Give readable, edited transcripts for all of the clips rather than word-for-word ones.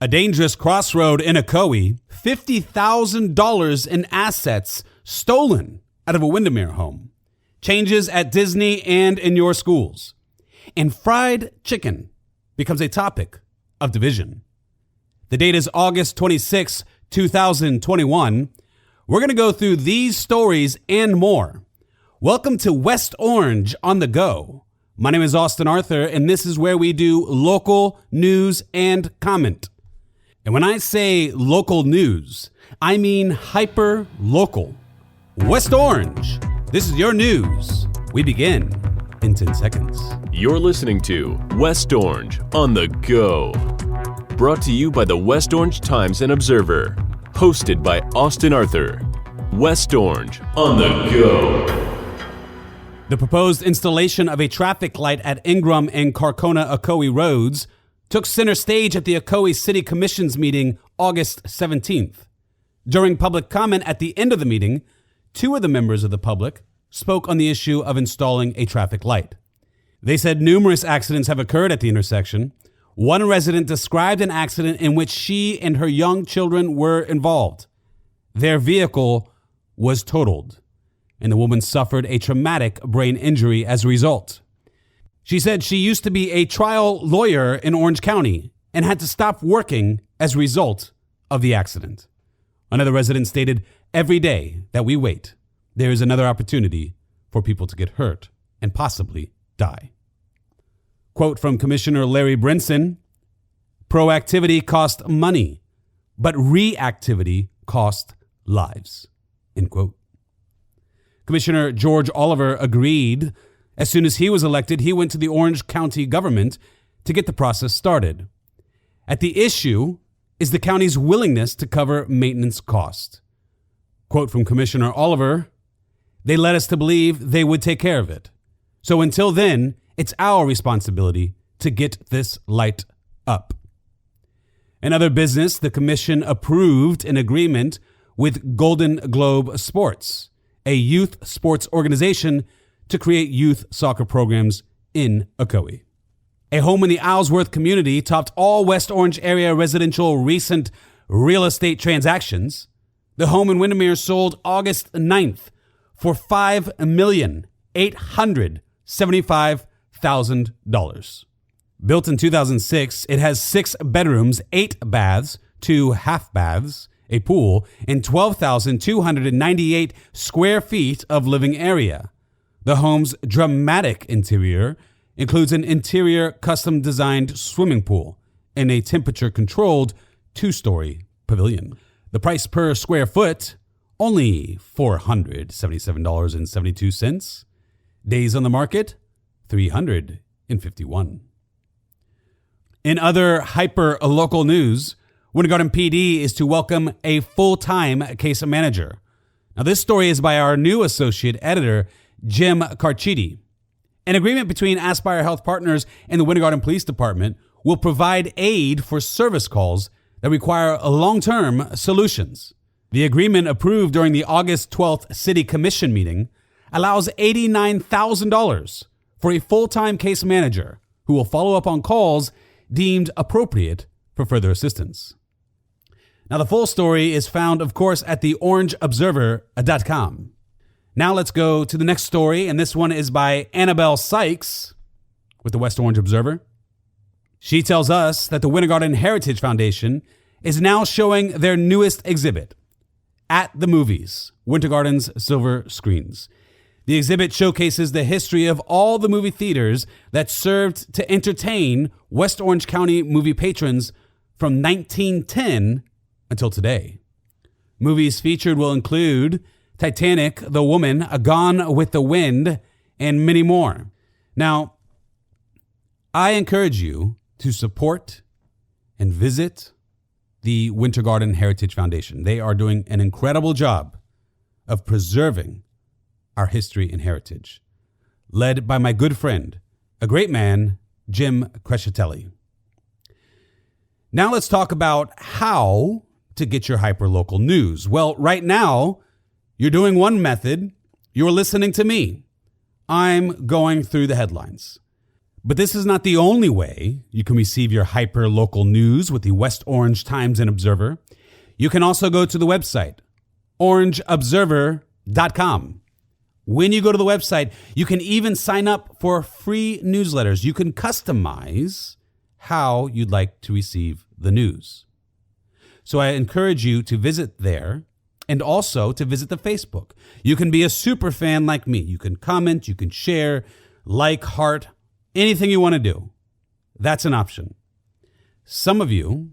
A dangerous crossroad in Ocoee, $50,000 in assets stolen out of a Windermere home. Changes at Disney and in your schools. And fried chicken becomes a topic of division. The date is August 26, 2021. We're going to go through these stories and more. Welcome to West Orange on the Go. My name is Austin Arthur, and this is where we do local news and comment. And when I say local news, I mean hyper local. West Orange, this is your news. We begin in 10 seconds. You're listening to West Orange on the Go. Brought to you by the West Orange Times and Observer. Hosted by Austin Arthur. West Orange on the Go. The proposed installation of a traffic light at Ingram and Carcona Ocoee roads took center stage at the Ocoee City Commission's meeting August 17th. During public comment at the end of the meeting, two of the members of the public spoke on the issue of installing a traffic light. They said numerous accidents have occurred at the intersection. One resident described an accident in which she and her young children were involved. Their vehicle was totaled, and the woman suffered a traumatic brain injury as a result. She said she used to be a trial lawyer in Orange County and had to stop working as a result of the accident. Another resident stated, "Every day that we wait, there is another opportunity for people to get hurt and possibly die." Quote from Commissioner Larry Brinson, "Proactivity costs money, but reactivity costs lives." End quote. Commissioner George Oliver agreed. As soon as he was elected, he went to the Orange County government to get the process started. At the issue is the county's willingness to cover maintenance costs. Quote from Commissioner Oliver, "They led us to believe they would take care of it. So until then, it's our responsibility to get this light up." In other business, the commission approved an agreement with Golden Globe Sports, a youth sports organization, to create youth soccer programs in Ocoee. A home in the Islesworth community topped all West Orange area residential recent real estate transactions. The home in Windermere sold August 9th for $5,875,000. Built in 2006, it has 6 bedrooms, 8 baths, 2 half baths, a pool, and 12,298 square feet of living area. The home's dramatic interior includes an interior custom-designed swimming pool and a temperature-controlled 2-story pavilion. The price per square foot, only $477.72. Days on the market, 351. In other hyper-local news, Winter Garden PD is to welcome a full-time case manager. Now, this story is by our new associate editor, Jim Carchidi. An agreement between Aspire Health Partners and the Winter Garden Police Department will provide aid for service calls that require long-term solutions. The agreement, approved during the August 12th City Commission meeting, allows $89,000 for a full-time case manager who will follow up on calls deemed appropriate for further assistance. Now, the full story is found, of course, at theorangeobserver.com. Now let's go to the next story, and this one is by Annabelle Sykes with the West Orange Observer. She tells us that the Winter Garden Heritage Foundation is now showing their newest exhibit, At the Movies, Winter Garden's Silver Screens. The exhibit showcases the history of all the movie theaters that served to entertain West Orange County movie patrons from 1910 until today. Movies featured will include Titanic, The Woman, Gone with the Wind, and many more. Now, I encourage you to support and visit the Winter Garden Heritage Foundation. They are doing an incredible job of preserving our history and heritage, led by my good friend, a great man, Jim Crescitelli. Now let's talk about how to get your hyperlocal news. Well, right now, you're doing one method. You're listening to me. I'm going through the headlines. But this is not the only way you can receive your hyper-local news with the West Orange Times and Observer. You can also go to the website, orangeobserver.com. When you go to the website, you can even sign up for free newsletters. You can customize how you'd like to receive the news. So I encourage you to visit there and also to visit the Facebook. You can be a super fan like me. You can comment, you can share, like, heart, anything you want to do. That's an option. Some of you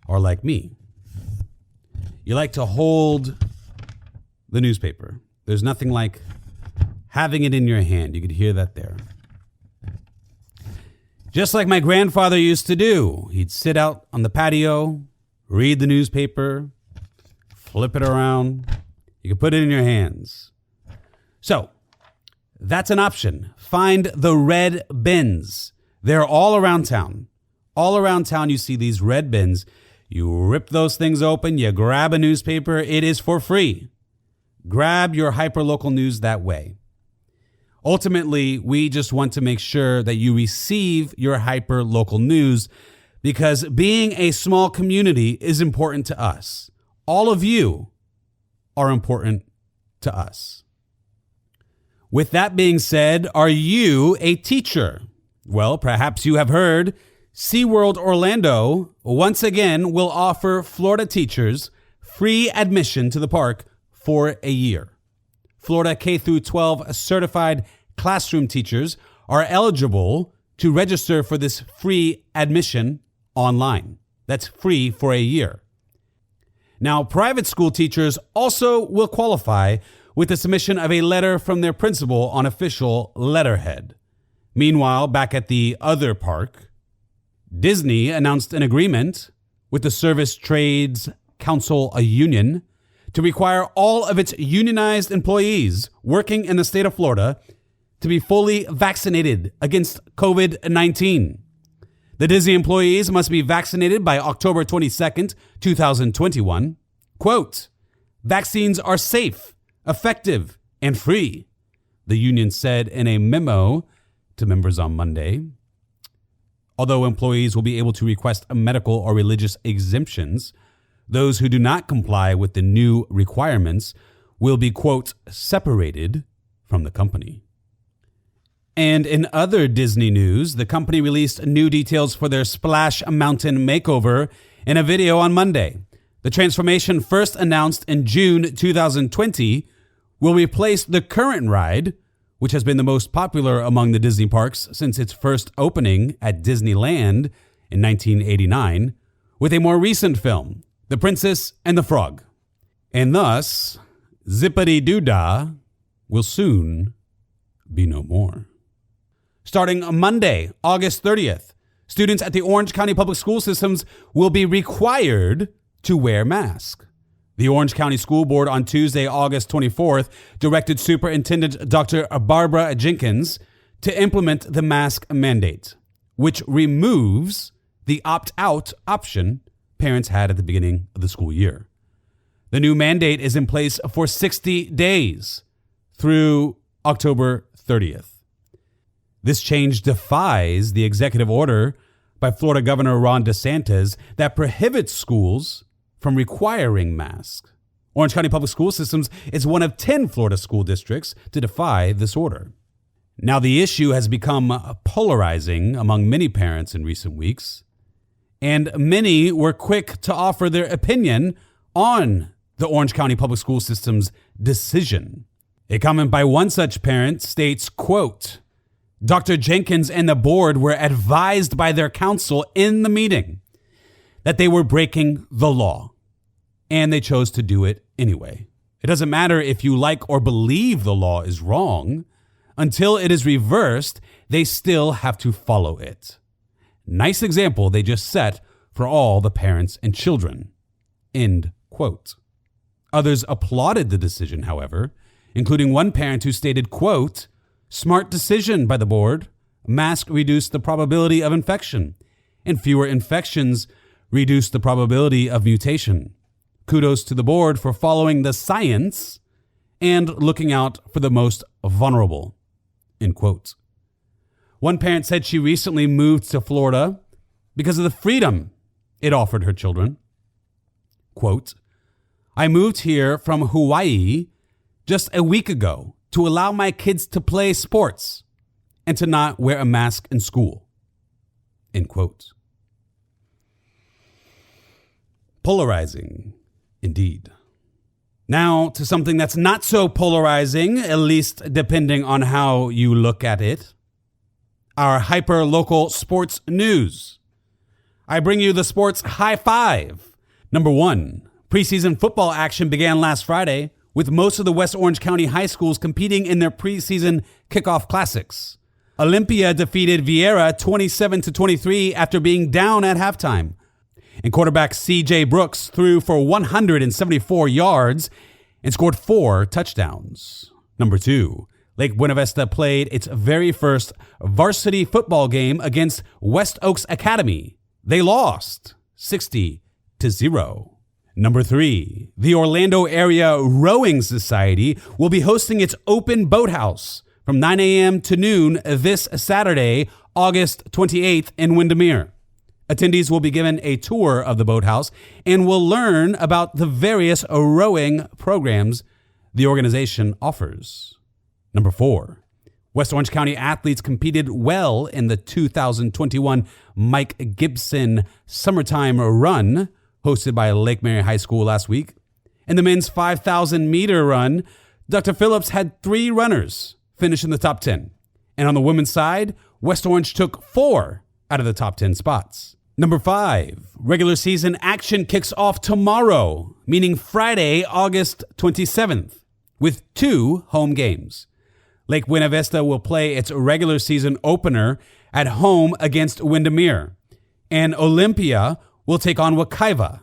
are like me. You like to hold the newspaper. There's nothing like having it in your hand. You could hear that there. Just like my grandfather used to do. He'd sit out on the patio, read the newspaper, flip it around. You can put it in your hands. So, that's an option. Find the red bins. They're all around town. All around town, you see these red bins. You rip those things open, you grab a newspaper. It is for free. Grab your hyperlocal news that way. Ultimately, we just want to make sure that you receive your hyperlocal news because being a small community is important to us. All of you are important to us. With that being said, are you a teacher? Well, perhaps you have heard SeaWorld Orlando once again will offer Florida teachers free admission to the park for a year. Florida K-12 certified classroom teachers are eligible to register for this free admission online. That's free for a year. Now, private school teachers also will qualify with the submission of a letter from their principal on official letterhead. Meanwhile, back at the other park, Disney announced an agreement with the Service Trades Council, a union, to require all of its unionized employees working in the state of Florida to be fully vaccinated against COVID-19. The Disney employees must be vaccinated by October 22nd, 2021. Quote, "Vaccines are safe, effective, and free," the union said in a memo to members on Monday. Although employees will be able to request medical or religious exemptions, those who do not comply with the new requirements will be, quote, "separated from the company." And in other Disney news, the company released new details for their Splash Mountain Makeover in a video on Monday. The transformation, first announced in June 2020, will replace the current ride, which has been the most popular among the Disney parks since its first opening at Disneyland in 1989, with a more recent film, The Princess and the Frog. And thus, Zippity-Doo-Dah will soon be no more. Starting Monday, August 30th, students at the Orange County Public School Systems will be required to wear masks. The Orange County School Board on Tuesday, August 24th, directed Superintendent Dr. Barbara Jenkins to implement the mask mandate, which removes the opt-out option parents had at the beginning of the school year. The new mandate is in place for 60 days through October 30th. This change defies the executive order by Florida Governor Ron DeSantis that prohibits schools from requiring masks. Orange County Public School Systems is one of 10 Florida school districts to defy this order. Now, the issue has become polarizing among many parents in recent weeks, and many were quick to offer their opinion on the Orange County Public School System's decision. A comment by one such parent states, quote, "Dr. Jenkins and the board were advised by their counsel in the meeting that they were breaking the law, and they chose to do it anyway. It doesn't matter if you like or believe the law is wrong. Until it is reversed, they still have to follow it." Nice example they just set for all the parents and children. End quote. Others applauded the decision, however, including one parent who stated, quote, "Smart decision by the board. Masks reduce the probability of infection, and fewer infections reduce the probability of mutation. Kudos to the board for following the science and looking out for the most vulnerable." End quote. One parent said she recently moved to Florida because of the freedom it offered her children. Quote, "I moved here from Hawaii just a week ago to allow my kids to play sports and to not wear a mask in school." End quote. Polarizing, indeed. Now to something that's not so polarizing, at least depending on how you look at it. Our hyper-local sports news. I bring you the sports high five. Number 1, preseason football action began last Friday with most of the West Orange County high schools competing in their preseason kickoff classics. Olympia defeated Vieira 27-23 after being down at halftime. And quarterback C.J. Brooks threw for 174 yards and scored 4 touchdowns. Number 2, Lake Buena Vista played its very first varsity football game against West Oaks Academy. They lost 60-0. Number 3, the Orlando Area Rowing Society will be hosting its open boathouse from 9 a.m. to noon this Saturday, August 28th in Windermere. Attendees will be given a tour of the boathouse and will learn about the various rowing programs the organization offers. Number 4, West Orange County athletes competed well in the 2021 Mike Gibson Summertime Run hosted by Lake Mary High School last week. In the men's 5,000-meter run, Dr. Phillips had 3 runners finish in the top 10. And on the women's side, West Orange took 4 out of the top 10 spots. Number 5, regular season action kicks off tomorrow, meaning Friday, August 27th, with 2 home games. Lake Buena Vista will play its regular season opener at home against Windermere, and Olympia will take on Wekiva.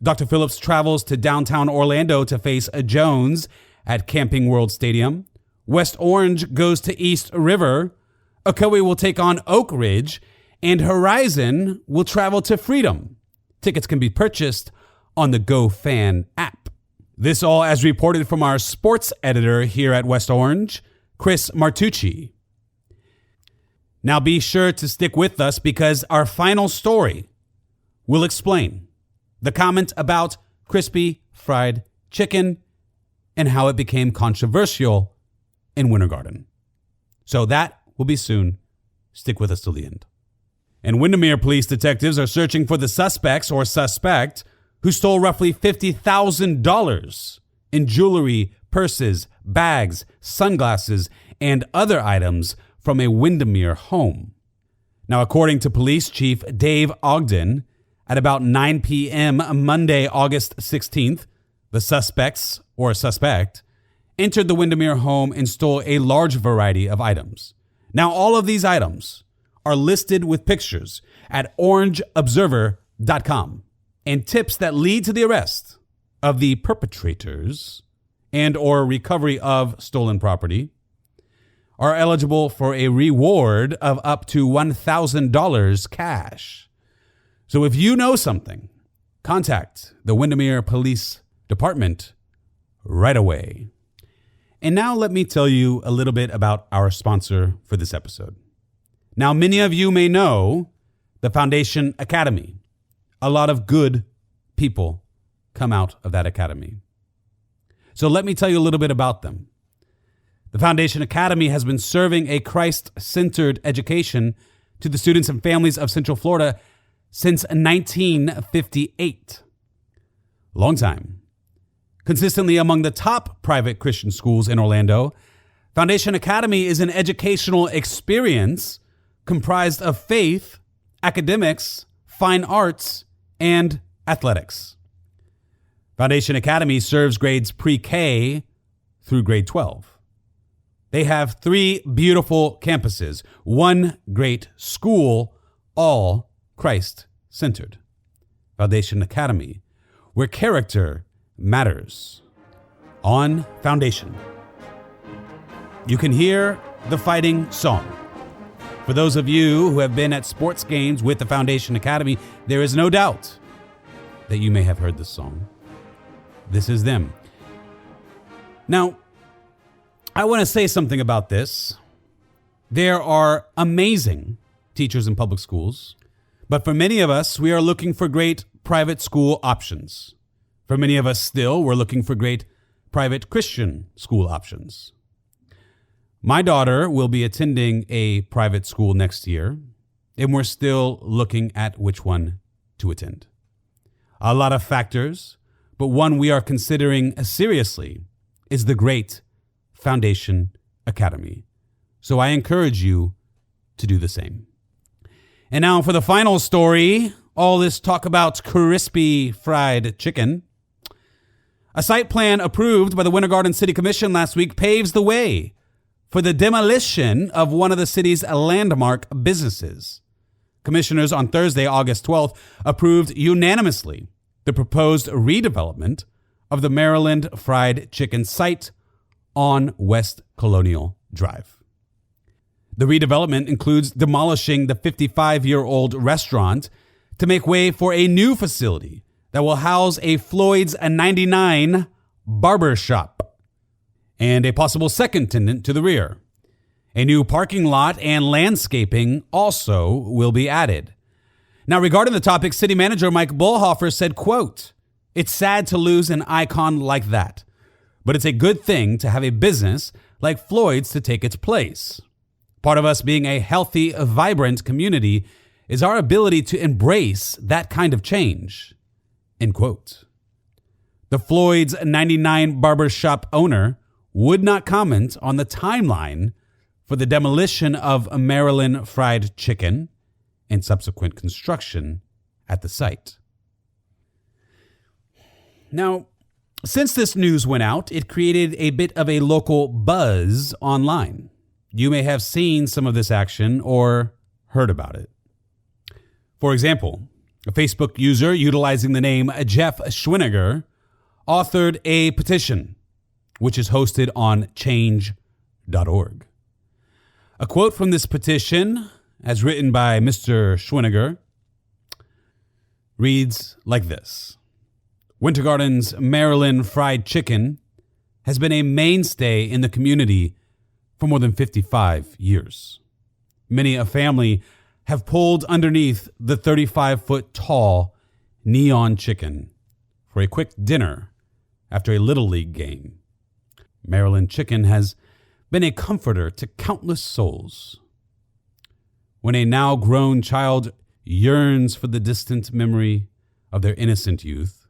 Dr. Phillips travels to downtown Orlando to face Jones at Camping World Stadium. West Orange goes to East River. Ocoee will take on Oak Ridge, and Horizon will travel to Freedom. Tickets can be purchased on the GoFan app. This all as reported from our sports editor here at West Orange, Chris Martucci. Now be sure to stick with us because our final story will explain the comment about crispy fried chicken and how it became controversial in Winter Garden. So that will be soon. Stick with us till the end. And Windermere police detectives are searching for the suspect who stole roughly $50,000 in jewelry, purses, bags, sunglasses, and other items from a Windermere home. Now, according to Police Chief Dave Ogden, at about 9 p.m. Monday, August 16th, the suspect entered the Windermere home and stole a large variety of items. Now, all of these items are listed with pictures at orangeobserver.com, and tips that lead to the arrest of the perpetrators and or recovery of stolen property are eligible for a reward of up to $1,000 cash. So if you know something, contact the Windermere Police Department right away. And now let me tell you a little bit about our sponsor for this episode. Now, many of you may know the Foundation Academy. A lot of good people come out of that academy. So let me tell you a little bit about them. The Foundation Academy has been serving a Christ-centered education to the students and families of Central Florida since 1958. Long time. Consistently among the top private Christian schools in Orlando, Foundation Academy is an educational experience comprised of faith, academics, fine arts, and athletics. Foundation Academy serves grades pre-K through grade 12. They have 3 beautiful campuses, 1 great school, all Christ-centered. Foundation Academy, where character matters. On Foundation, you can hear the fighting song. For those of you who have been at sports games with the Foundation Academy, there is no doubt that you may have heard this song. This is them. Now, I want to say something about this. There are amazing teachers in public schools, but for many of us, we are looking for great private school options. For many of us still, we're looking for great private Christian school options. My daughter will be attending a private school next year, and we're still looking at which one to attend. A lot of factors, but one we are considering seriously is the Great Foundation Academy. So I encourage you to do the same. And now for the final story, all this talk about crispy fried chicken. A site plan approved by the Winter Garden City Commission last week paves the way for the demolition of one of the city's landmark businesses. Commissioners on Thursday, August 12th, approved unanimously the proposed redevelopment of the Maryland Fried Chicken site on West Colonial Drive. The redevelopment includes demolishing the 55-year-old restaurant to make way for a new facility that will house a Floyd's 99 barber shop and a possible second tenant to the rear. A new parking lot and landscaping also will be added. Now, regarding the topic, City Manager Mike Bullhofer said, quote, "It's sad to lose an icon like that, but it's a good thing to have a business like Floyd's to take its place. Part of us being a healthy, vibrant community is our ability to embrace that kind of change." End quote. The Floyd's 99 barbershop owner would not comment on the timeline for the demolition of Maryland Fried Chicken and subsequent construction at the site. Now, since this news went out, it created a bit of a local buzz online. You may have seen some of this action or heard about it. For example, a Facebook user utilizing the name Jeff Schwiniger authored a petition, which is hosted on change.org. A quote from this petition, as written by Mr. Schwiniger, reads like this. Winter Garden's Maryland Fried Chicken has been a mainstay in the community for more than 55 years. Many a family have pulled underneath the 35-foot tall neon chicken for a quick dinner after a Little League game. Maryland chicken has been a comforter to countless souls. When a now grown child yearns for the distant memory of their innocent youth,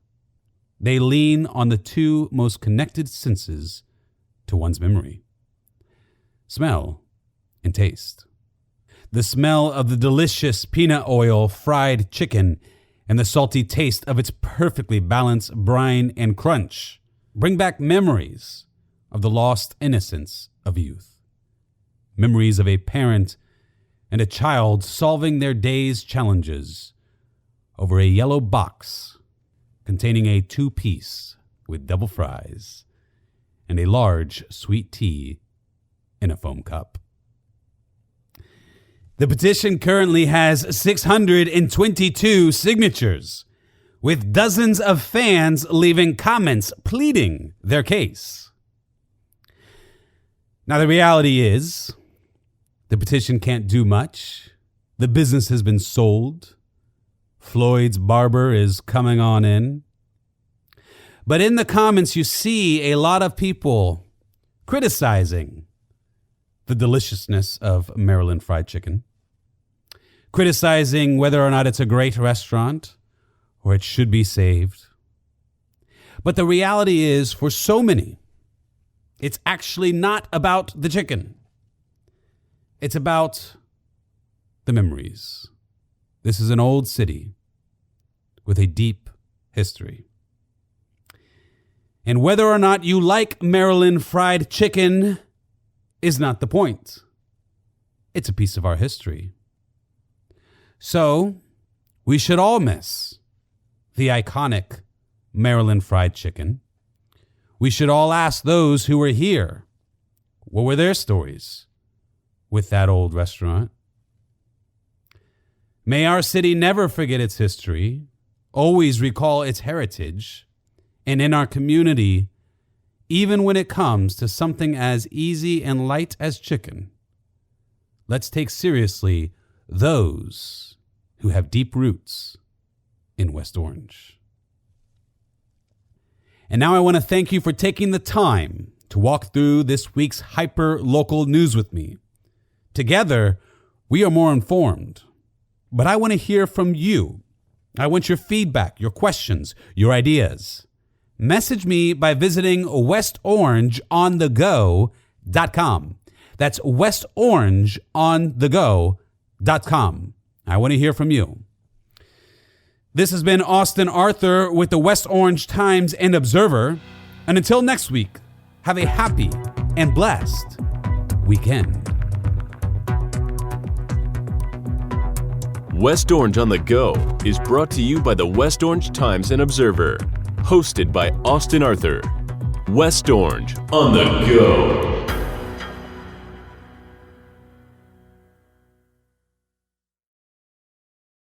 they lean on the two most connected senses to one's memory: smell and taste. The smell of the delicious peanut oil fried chicken and the salty taste of its perfectly balanced brine and crunch bring back memories of the lost innocence of youth. Memories of a parent and a child solving their day's challenges over a yellow box containing a 2-piece with double fries and a large sweet tea in a foam cup. The petition currently has 622 signatures, with dozens of fans leaving comments pleading their case. Now, the reality is, the petition can't do much. The business has been sold. Floyd's barber is coming on in. But in the comments, you see a lot of people criticizing the deliciousness of Maryland Fried Chicken, criticizing whether or not it's a great restaurant or it should be saved. But the reality is, for so many, it's actually not about the chicken. It's about the memories. This is an old city with a deep history. And whether or not you like Maryland Fried Chicken is not the point. It's a piece of our history. So, we should all miss the iconic Maryland Fried Chicken. We should all ask those who were here, what were their stories with that old restaurant? May our city never forget its history, always recall its heritage, and in our community, even when it comes to something as easy and light as chicken, let's take seriously those who have deep roots in West Orange. And now I want to thank you for taking the time to walk through this week's hyper-local news with me. Together, we are more informed. But I want to hear from you. I want your feedback, your questions, your ideas. Message me by visiting westorangeonthego.com. That's westorangeonthego.com. I want to hear from you. This has been Austin Arthur with the West Orange Times and Observer. And until next week, have a happy and blessed weekend. West Orange on the Go is brought to you by the West Orange Times and Observer. Hosted by Austin Arthur. West Orange on the Go.